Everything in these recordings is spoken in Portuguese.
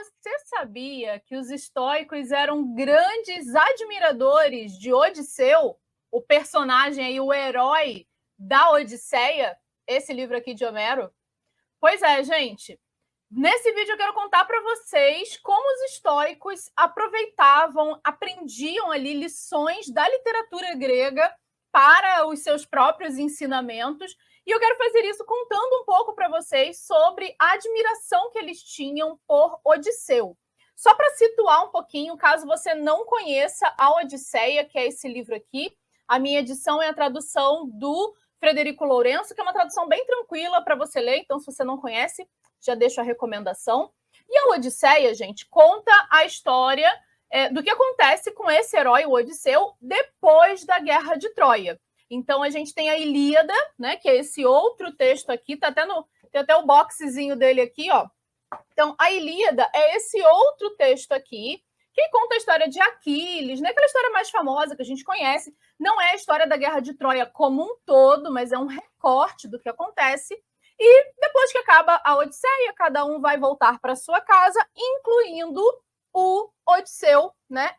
Você sabia que os estoicos eram grandes admiradores de Odisseu, o personagem aí, o herói da Odisseia, esse livro aqui de Homero? Pois é, gente. Nesse vídeo eu quero contar para vocês como os estoicos aproveitavam, aprendiam ali lições da literatura grega para os seus próprios ensinamentos. E eu quero fazer isso contando um pouco para vocês sobre a admiração que eles tinham por Odisseu. Só para situar um pouquinho, caso você não conheça a Odisseia, que é esse livro aqui, a minha edição é a tradução do Frederico Lourenço, que é uma tradução bem tranquila para você ler, então se você não conhece, já deixo a recomendação. E a Odisseia, gente, conta a história do que acontece com esse herói, o Odisseu, depois da Guerra de Troia. Então, a gente tem a Ilíada, né, que é esse outro texto aqui, tem até o boxezinho dele aqui, ó. Então, a Ilíada é esse outro texto aqui, que conta a história de Aquiles, né, aquela história mais famosa que a gente conhece. Não é a história da Guerra de Troia como um todo, mas é um recorte do que acontece. E depois que acaba a Odisseia, cada um vai voltar para sua casa, incluindo o Odisseu, né,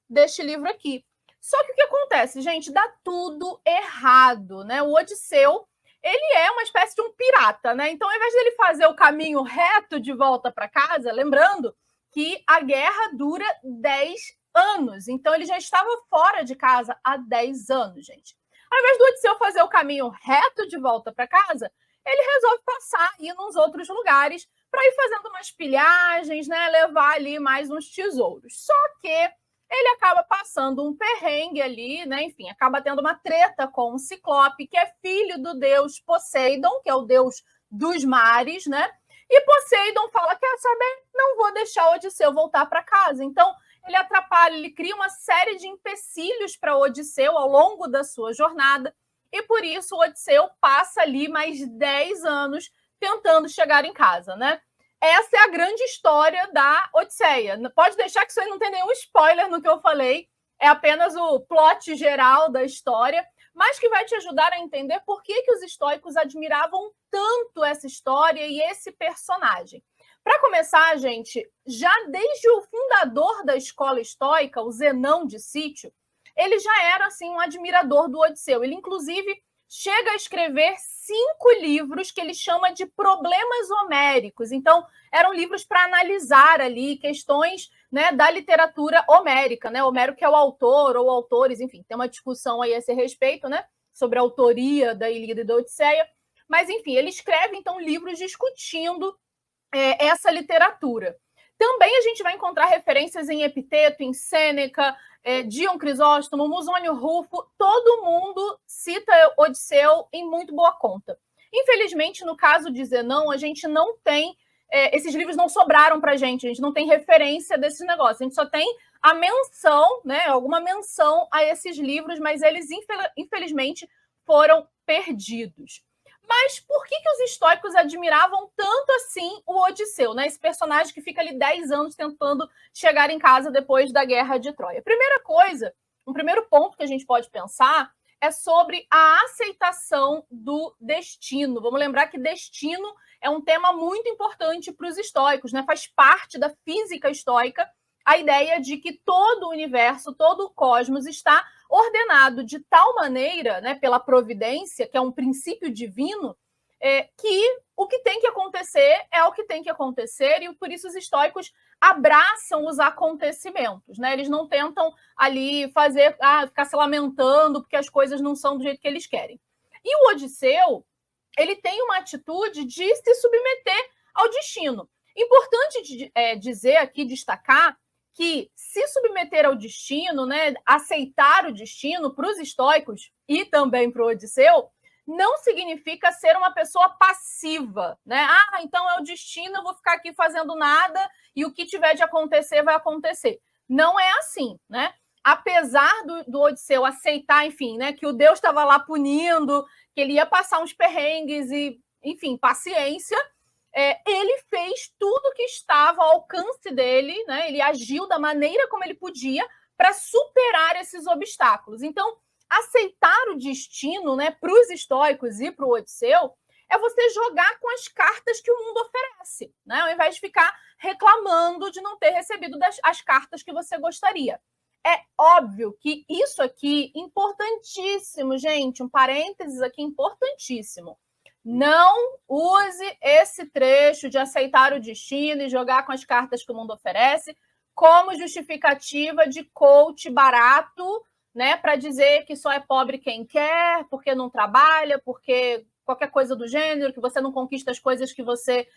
deste livro aqui. Só que o que acontece, gente? Dá tudo errado, né? O Odisseu, ele é uma espécie de um pirata, né? Então, ao invés dele fazer o caminho reto de volta para casa, lembrando que a guerra dura 10 anos. Então, ele já estava fora de casa há 10 anos, gente. Ao invés do Odisseu fazer o caminho reto de volta para casa, ele resolve passar e ir nos outros lugares para ir fazendo umas pilhagens, né? Levar ali mais uns tesouros. Só que ele acaba passando um perrengue ali, né? Enfim, acaba tendo uma treta com o Ciclope, que é filho do deus Poseidon, que é o deus dos mares, né? E Poseidon fala, quer saber? Não vou deixar Odisseu voltar para casa. Então, ele atrapalha, ele cria uma série de empecilhos para Odisseu ao longo da sua jornada, e por isso o Odisseu passa ali mais 10 anos tentando chegar em casa, né? Essa é a grande história da Odisseia. Pode deixar que isso aí não tem nenhum spoiler no que eu falei, é apenas o plot geral da história, mas que vai te ajudar a entender por que os estoicos admiravam tanto essa história e esse personagem. Para começar, gente, já desde o fundador da escola estoica, o Zenão de Cítio, ele já era assim um admirador do Odisseu. Ele, inclusive, chega a escrever 5 livros que ele chama de problemas homéricos. Então, eram livros para analisar ali questões, né, da literatura homérica, né? Homero que é o autor ou autores, enfim, tem uma discussão aí a esse respeito, né, sobre a autoria da Ilíada e da Odisseia. Mas, enfim, ele escreve, então, livros discutindo essa literatura. Também a gente vai encontrar referências em Epiteto, em Sêneca, Dion Crisóstomo, Musônio Rufo, todo mundo cita Odisseu em muito boa conta. Infelizmente, no caso de Zenão, a gente não tem, esses livros não sobraram para a gente não tem referência desses negócios, a gente só tem a menção, né, alguma menção a esses livros, mas eles, infelizmente, foram perdidos. Mas por que os estoicos admiravam tanto assim o Odisseu, né? Esse personagem que fica ali 10 anos tentando chegar em casa depois da Guerra de Troia. Primeira coisa, um primeiro ponto que a gente pode pensar é sobre a aceitação do destino. Vamos lembrar que destino é um tema muito importante para os estoicos, né? Faz parte da física estoica a ideia de que todo o universo, todo o cosmos está ordenado de tal maneira, né, pela providência, que é um princípio divino, que o que tem que acontecer é o que tem que acontecer, e por isso os estoicos abraçam os acontecimentos, né? Eles não tentam ali ficar se lamentando porque as coisas não são do jeito que eles querem. E o Odisseu, ele tem uma atitude de se submeter ao destino. Importante dizer aqui, destacar, que se submeter ao destino, né, aceitar o destino para os estoicos e também para o Odisseu, não significa ser uma pessoa passiva, né? Ah, então é o destino, eu vou ficar aqui fazendo nada e o que tiver de acontecer vai acontecer. Não é assim, né? Apesar do Odisseu aceitar, enfim, né, que o Deus estava lá punindo, que ele ia passar uns perrengues e, enfim, paciência, ele fez tudo que estava ao alcance dele, né? Ele agiu da maneira como ele podia para superar esses obstáculos. Então, aceitar o destino, né, para os estoicos e para o Odisseu é você jogar com as cartas que o mundo oferece, né? Ao invés de ficar reclamando de não ter recebido as cartas que você gostaria. É óbvio que isso aqui, importantíssimo, gente, um parênteses aqui importantíssimo. Não use esse trecho de aceitar o destino e jogar com as cartas que o mundo oferece como justificativa de coach barato, né, para dizer que só é pobre quem quer, porque não trabalha, porque qualquer coisa do gênero, que você não conquista as coisas que você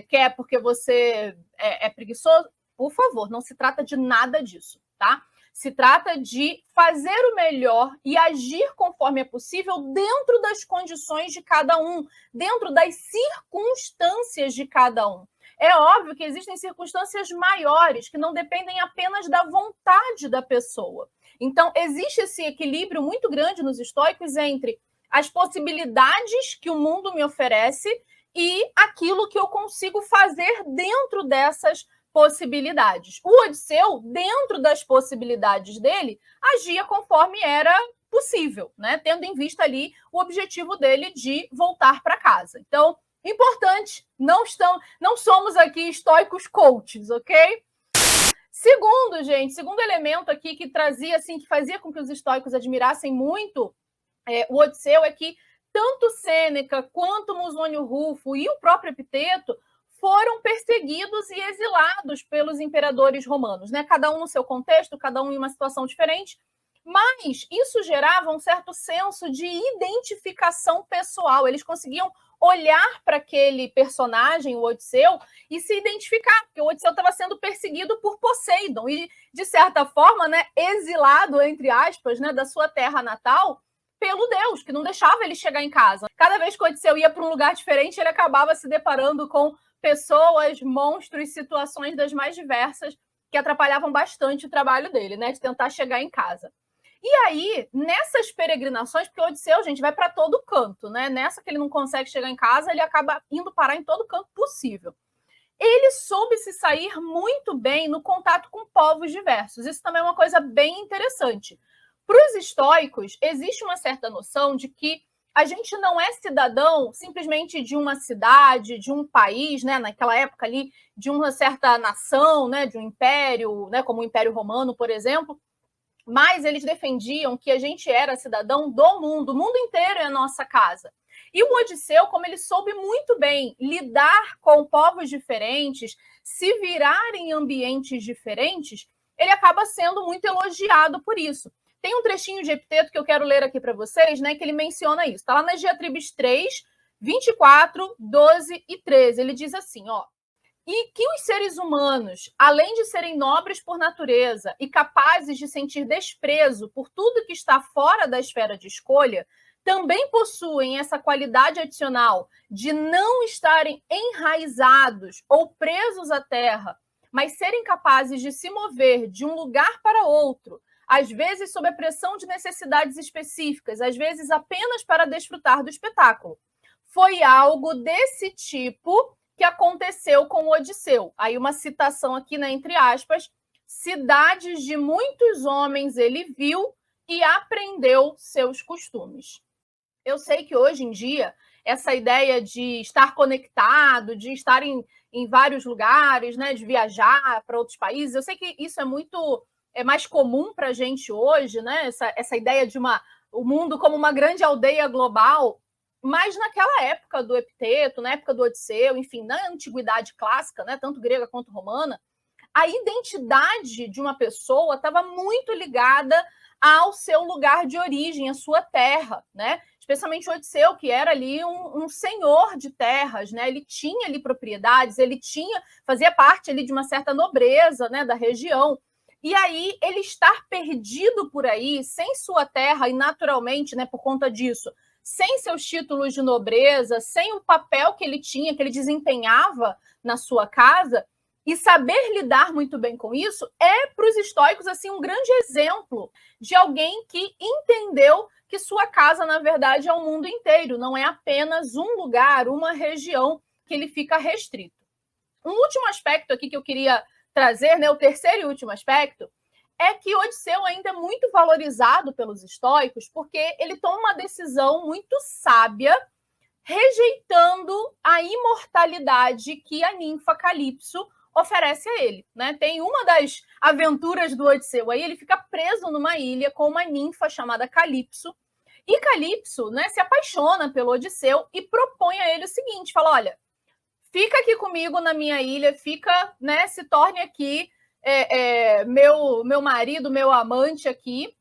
quer porque você é preguiçoso. Por favor, não se trata de nada disso, tá? Se trata de fazer o melhor e agir conforme é possível dentro das condições de cada um, dentro das circunstâncias de cada um. É óbvio que existem circunstâncias maiores que não dependem apenas da vontade da pessoa. Então, existe esse equilíbrio muito grande nos estoicos entre as possibilidades que o mundo me oferece e aquilo que eu consigo fazer dentro dessas possibilidades. O Odisseu, dentro das possibilidades dele, agia conforme era possível, né? Tendo em vista ali o objetivo dele de voltar para casa. Então, importante, não somos aqui estoicos coaches, ok? Segundo elemento aqui que trazia, assim, que fazia com que os estoicos admirassem muito o Odisseu é que tanto Sêneca quanto Musônio Rufo e o próprio Epiteto foram perseguidos e exilados pelos imperadores romanos, né? Cada um no seu contexto, cada um em uma situação diferente, mas isso gerava um certo senso de identificação pessoal. Eles conseguiam olhar para aquele personagem, o Odisseu, e se identificar, porque o Odisseu estava sendo perseguido por Poseidon e, de certa forma, né, exilado, entre aspas, né, da sua terra natal, pelo Deus, que não deixava ele chegar em casa. Cada vez que o Odisseu ia para um lugar diferente, ele acabava se deparando com pessoas, monstros, situações das mais diversas que atrapalhavam bastante o trabalho dele, né, de tentar chegar em casa. E aí, nessas peregrinações, porque o Odisseu, gente, vai para todo canto, né? Nessa que ele não consegue chegar em casa, ele acaba indo parar em todo canto possível. Ele soube se sair muito bem no contato com povos diversos. Isso também é uma coisa bem interessante. Para os estoicos, existe uma certa noção de que a gente não é cidadão simplesmente de uma cidade, de um país, né? Naquela época ali, de uma certa nação, né? De um império, né? Como o Império Romano, por exemplo. Mas eles defendiam que a gente era cidadão do mundo, o mundo inteiro é a nossa casa. E o Odisseu, como ele soube muito bem lidar com povos diferentes, se virar em ambientes diferentes, ele acaba sendo muito elogiado por isso. Tem um trechinho de Epiteto que eu quero ler aqui para vocês, né, que ele menciona isso. Está lá nas Diatribes 3, 24, 12 e 13. Ele diz assim, ó: e que os seres humanos, além de serem nobres por natureza e capazes de sentir desprezo por tudo que está fora da esfera de escolha, também possuem essa qualidade adicional de não estarem enraizados ou presos à terra, mas serem capazes de se mover de um lugar para outro, às vezes sob a pressão de necessidades específicas, às vezes apenas para desfrutar do espetáculo. Foi algo desse tipo que aconteceu com o Odisseu. Aí uma citação aqui, né, entre aspas: cidades de muitos homens ele viu e aprendeu seus costumes. Eu sei que hoje em dia essa ideia de estar conectado, de estar em vários lugares, né, de viajar para outros países, eu sei que isso é mais comum para a gente hoje, né, essa ideia de o mundo como uma grande aldeia global. Mas naquela época do Epiteto, na época do Odisseu, enfim, na antiguidade clássica, né, tanto grega quanto romana, a identidade de uma pessoa estava muito ligada ao seu lugar de origem, à sua terra, né? Especialmente o Odisseu, que era ali um senhor de terras, né? Ele tinha ali propriedades, fazia parte ali de uma certa nobreza, né, da região. E aí ele estar perdido por aí, sem sua terra e naturalmente, né, por conta disso, sem seus títulos de nobreza, sem o papel que ele tinha, que ele desempenhava na sua casa, e saber lidar muito bem com isso é, para os estoicos, assim, um grande exemplo de alguém que entendeu que sua casa, na verdade, é o mundo inteiro, não é apenas um lugar, uma região que ele fica restrito. Um último aspecto aqui que eu queria trazer, né, o terceiro e último aspecto, é que Odisseu ainda é muito valorizado pelos estoicos porque ele toma uma decisão muito sábia rejeitando a imortalidade que a ninfa Calipso oferece a ele, né? Tem uma das aventuras do Odisseu aí, ele fica preso numa ilha com uma ninfa chamada Calipso, e Calipso, né, se apaixona pelo Odisseu e propõe a ele o seguinte, fala, olha, fica aqui comigo na minha ilha, fica, né, se torne aqui meu marido, meu amante aqui,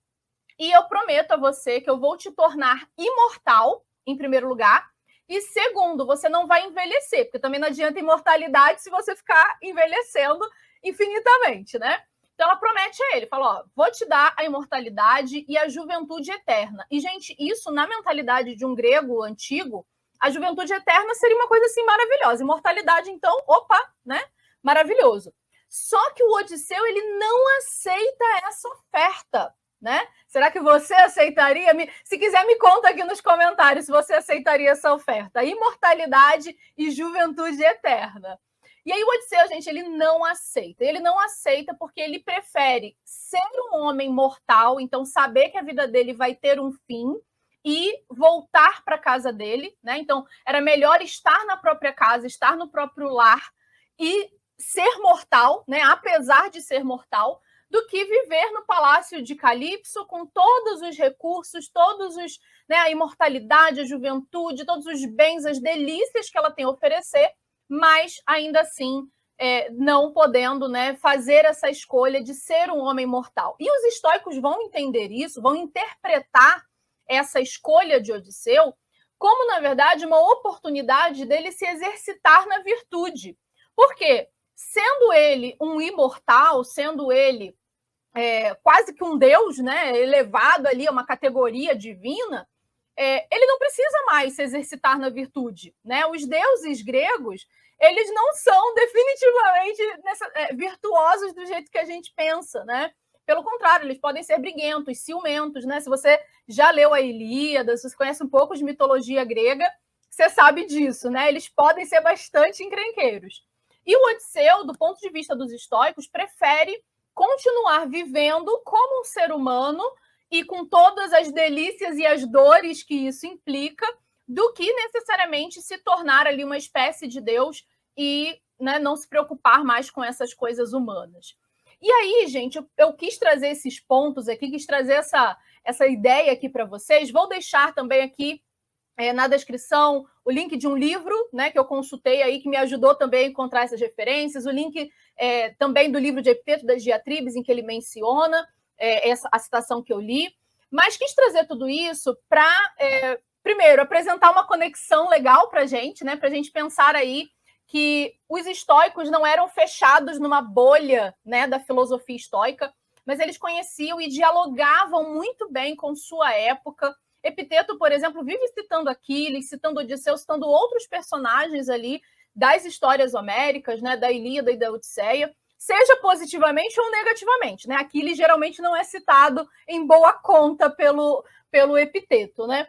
e eu prometo a você que eu vou te tornar imortal, em primeiro lugar, e segundo, você não vai envelhecer, porque também não adianta imortalidade se você ficar envelhecendo infinitamente, né? Então ela promete a ele, fala, ó, vou te dar a imortalidade e a juventude eterna. E, gente, isso na mentalidade de um grego antigo, a juventude eterna seria uma coisa assim maravilhosa. Imortalidade, então, opa, né? Maravilhoso. Só que o Odisseu, ele não aceita essa oferta, né? Será que você aceitaria? Se quiser, me conta aqui nos comentários se você aceitaria essa oferta. Imortalidade e juventude eterna. E aí o Odisseu, gente, ele não aceita. Ele não aceita porque ele prefere ser um homem mortal, então saber que a vida dele vai ter um fim e voltar para a casa dele, né? Então, era melhor estar na própria casa, estar no próprio lar e ser mortal, né? Apesar de ser mortal, do que viver no palácio de Calipso com todos os recursos, todos os, né, a imortalidade, a juventude, todos os bens, as delícias que ela tem a oferecer, mas ainda assim não podendo, né, fazer essa escolha de ser um homem mortal. E os estoicos vão entender isso, vão interpretar essa escolha de Odisseu como, na verdade, uma oportunidade dele se exercitar na virtude. Por quê? Sendo ele um imortal, sendo ele quase que um deus, né, elevado ali a uma categoria divina, ele não precisa mais se exercitar na virtude, né? Os deuses gregos, eles não são definitivamente virtuosos do jeito que a gente pensa, né? Pelo contrário, eles podem ser briguentos, ciumentos, né? Se você já leu a Ilíada, se você conhece um pouco de mitologia grega, você sabe disso, né? Eles podem ser bastante encrenqueiros. E o Odisseu, do ponto de vista dos estoicos, prefere continuar vivendo como um ser humano e com todas as delícias e as dores que isso implica, do que necessariamente se tornar ali uma espécie de Deus e, né, não se preocupar mais com essas coisas humanas. E aí, gente, eu quis trazer esses pontos aqui, quis trazer essa ideia aqui para vocês. Vou deixar também aqui na descrição o link de um livro, né, que eu consultei aí, que me ajudou também a encontrar essas referências, o link também do livro de Epiteto das Diatribes, em que ele menciona a citação que eu li, mas quis trazer tudo isso para, primeiro, apresentar uma conexão legal para a gente, né, para a gente pensar aí que os estoicos não eram fechados numa bolha, né, da filosofia estoica, mas eles conheciam e dialogavam muito bem com sua época. Epiteto, por exemplo, vive citando Aquiles, citando Odisseu, citando outros personagens ali das histórias homéricas, né, da Ilíada e da Odisseia, seja positivamente ou negativamente, né? Aquiles geralmente não é citado em boa conta pelo Epiteto, né?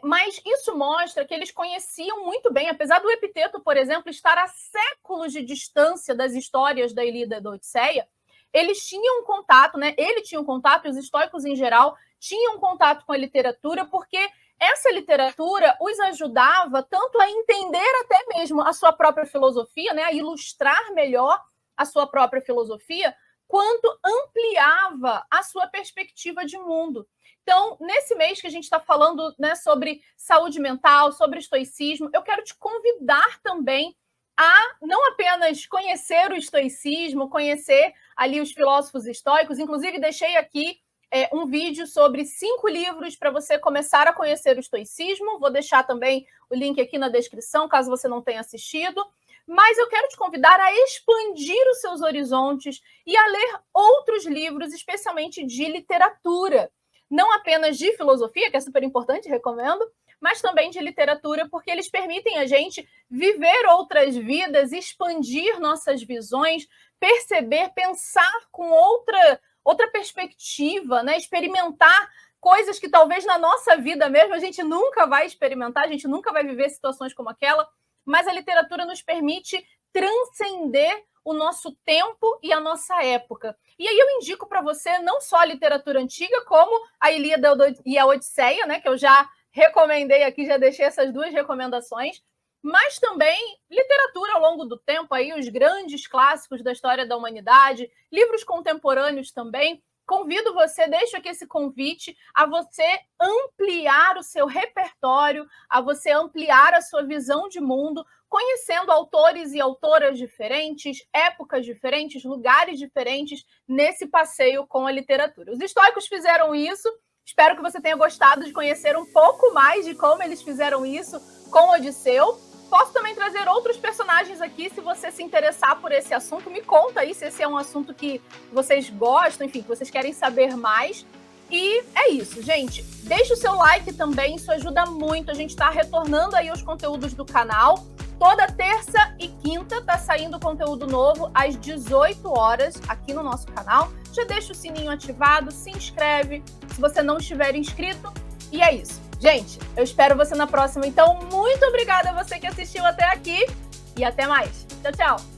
Mas isso mostra que eles conheciam muito bem, apesar do Epiteto, por exemplo, estar a séculos de distância das histórias da Ilíada e da Odisseia, eles tinham contato, né? Ele tinha um contato, e os estoicos em geral tinham contato com a literatura, porque essa literatura os ajudava tanto a entender até mesmo a sua própria filosofia, né? A ilustrar melhor a sua própria filosofia, quanto ampliava a sua perspectiva de mundo. Então, nesse mês que a gente está falando, né, sobre saúde mental, sobre estoicismo, eu quero te convidar também a não apenas conhecer o estoicismo, conhecer ali os filósofos estoicos, inclusive deixei aqui um vídeo sobre 5 livros para você começar a conhecer o estoicismo, vou deixar também o link aqui na descrição, caso você não tenha assistido, mas eu quero te convidar a expandir os seus horizontes e a ler outros livros, especialmente de literatura, não apenas de filosofia, que é super importante, recomendo, mas também de literatura, porque eles permitem a gente viver outras vidas, expandir nossas visões, perceber, pensar com outra perspectiva, né? Experimentar coisas que talvez na nossa vida mesmo a gente nunca vai experimentar, a gente nunca vai viver situações como aquela, mas a literatura nos permite transcender o nosso tempo e a nossa época. E aí eu indico para você não só a literatura antiga, como a Ilíada e a Odisseia, né, que eu já recomendei aqui, já deixei essas 2 recomendações, mas também literatura ao longo do tempo, aí os grandes clássicos da história da humanidade, livros contemporâneos também. Convido você, deixo aqui esse convite a você ampliar o seu repertório, a você ampliar a sua visão de mundo, conhecendo autores e autoras diferentes, épocas diferentes, lugares diferentes, nesse passeio com a literatura. Os estoicos fizeram isso, espero que você tenha gostado de conhecer um pouco mais de como eles fizeram isso com Odisseu. Posso também trazer outros personagens aqui, se você se interessar por esse assunto. Me conta aí se esse é um assunto que vocês gostam, enfim, que vocês querem saber mais. E é isso, gente. Deixa o seu like também, isso ajuda muito. A gente está retornando aí os conteúdos do canal. Toda terça e quinta está saindo conteúdo novo às 18 horas aqui no nosso canal. Já deixa o sininho ativado, se inscreve se você não estiver inscrito. E é isso. Gente, eu espero você na próxima. Então, muito obrigada a você que assistiu até aqui e até mais. Tchau, tchau!